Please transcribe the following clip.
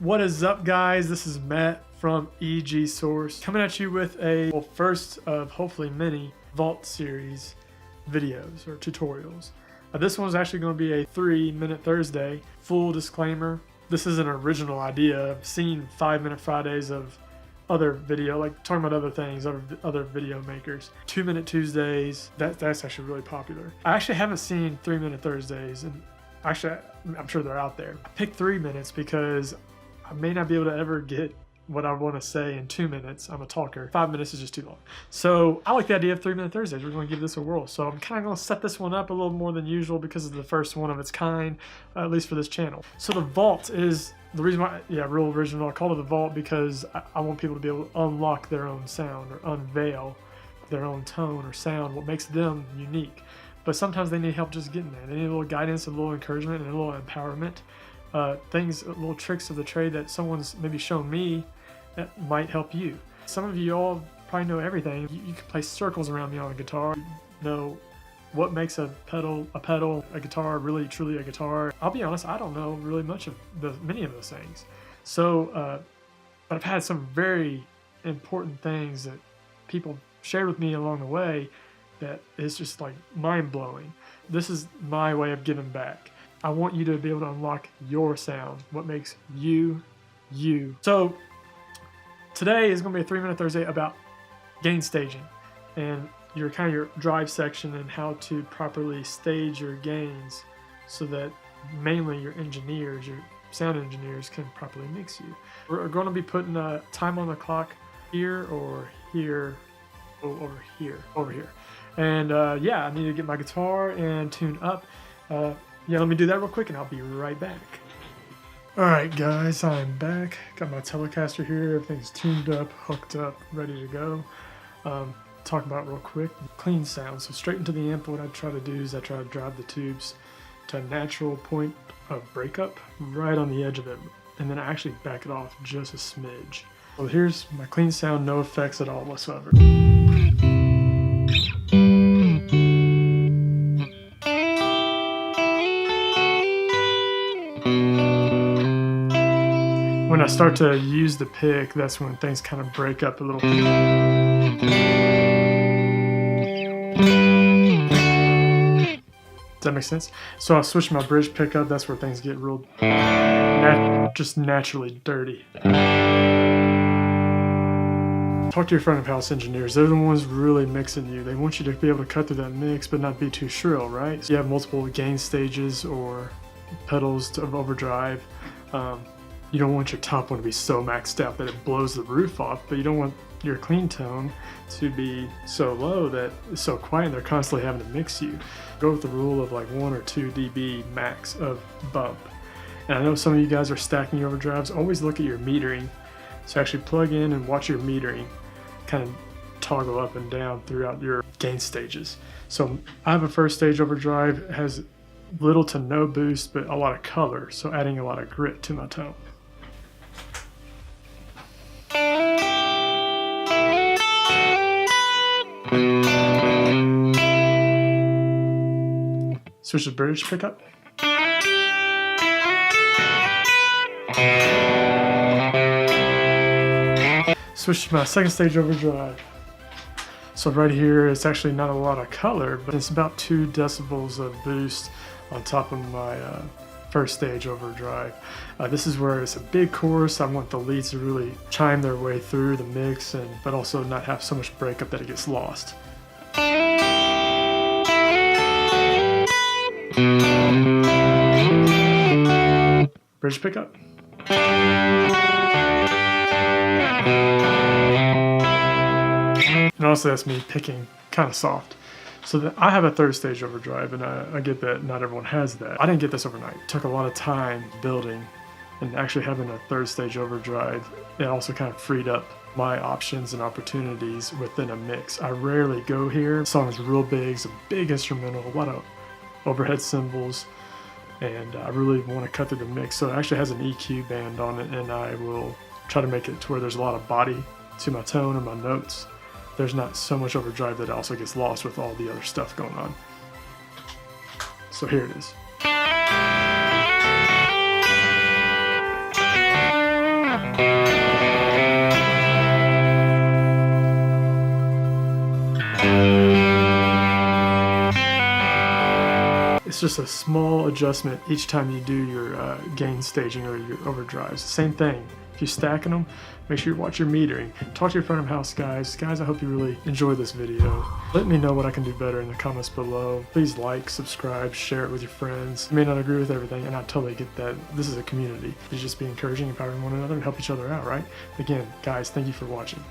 What is up, guys? This is Matt from EG Source coming at you with a first of hopefully many Vaught series videos or tutorials. This one's actually going to be a 3-minute Thursday. Full disclaimer, this is an original idea. I've seen 5-minute Fridays of other video, like talking about other things, other video makers. 2-minute Tuesdays, that's actually really popular. I actually haven't seen 3-minute Thursdays, and actually I'm sure they're out there. I picked 3 minutes because I may not be able to ever get what I want to say in 2 minutes. I'm a talker. 5 minutes is just too long. So I like the idea of 3-minute Thursdays. We're going to give this a whirl. So I'm kind of going to set this one up a little more than usual because it's the first one of its kind, at least for this channel. So the Vaught is the reason why, real original. I call it the Vaught because I want people to be able to unlock their own sound or unveil their own tone or sound, what makes them unique. But sometimes they need help just getting there. They need a little guidance, a little encouragement, and a little empowerment. Little tricks of the trade that someone's maybe shown me that might help you. Some of you all probably know everything. You can play circles around me on a guitar. You know what makes a pedal, a guitar, really truly a guitar. I'll be honest, I don't know really much of many of those things. So, but I've had some very important things that people shared with me along the way that is just like mind-blowing. This is my way of giving back. I want you to be able to unlock your sound, what makes you, you. So today is going to be a 3-minute Thursday about gain staging and your drive section and how to properly stage your gains so that mainly your engineers, your sound engineers, can properly mix you. We're going to be putting a time on the clock here or here, over here. And yeah, I need to get my guitar and tune up. Yeah, let me do that real quick and I'll be right back. Alright guys, I'm back. Got my Telecaster here, everything's tuned up, hooked up, ready to go. Talk about real quick, clean sound. So straight into the amp, what I try to do is I try to drive the tubes to a natural point of breakup right on the edge of it. And then I actually back it off just a smidge. So here's my clean sound, no effects at all whatsoever. When I start to use the pick, that's when things kind of break up a little bit. Does that make sense? So I'll switch my bridge pickup. That's where things get real, just naturally dirty. Talk to your front of house engineers. They're the ones really mixing you. They want you to be able to cut through that mix, but not be too shrill, right? So you have multiple gain stages or pedals of overdrive. You don't want your top one to be so maxed out that it blows the roof off, but you don't want your clean tone to be so low that it's so quiet and they're constantly having to mix you. Go with the rule of like 1 or 2 dB max of bump. And I know some of you guys are stacking your overdrives. Always look at your metering. So actually plug in and watch your metering kind of toggle up and down throughout your gain stages. So I have a first stage overdrive. It has little to no boost, but a lot of color. So adding a lot of grit to my tone. Switch the bridge pickup. Switch to my second stage overdrive. So right here, it's actually not a lot of color, but it's about 2 decibels of boost on top of my first stage overdrive. This is where it's a big chorus. I want the leads to really chime their way through the mix, but also not have so much breakup that it gets lost. Bridge pickup. And also that's me picking kind of soft. So I have a third stage overdrive, and I get that not everyone has that. I didn't get this overnight. It took a lot of time building, and actually having a third stage overdrive, it also kind of freed up my options and opportunities within a mix. I rarely go here. The song is real big, it's a big instrumental, a lot of overhead cymbals, and I really want to cut through the mix. So it actually has an EQ band on it, and I will try to make it to where there's a lot of body to my tone and my notes. There's not so much overdrive that it also gets lost with all the other stuff going on. So here it is. It's just a small adjustment each time you do your gain staging or your overdrives. Same thing. If you're stacking them, make sure you watch your metering. Talk to your front of house guys. Guys, I hope you really enjoy this video. Let me know what I can do better in the comments below. Please like, subscribe, share it with your friends. You may not agree with everything, and I totally get that. This is a community. You just be encouraging, empowering one another, and help each other out, right? Again, guys, thank you for watching.